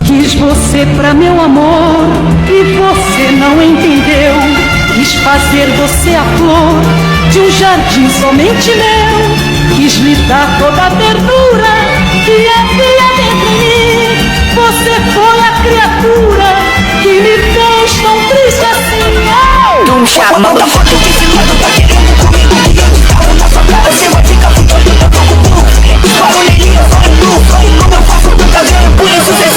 Quis você pra meu amor e você não entendeu. Quis fazer você a flor de um jardim somente meu. Quis lhe dar toda a ternura que havia dentro de mim. Você foi a criatura que me fez tão triste assim. Tu me chama, manda foto de filmado, tá querendo comigo. E eu estava na sua cara, você vai ficar com todo o teu corpo. Barulhinho, só em tu, como eu faço do caseiro, por isso você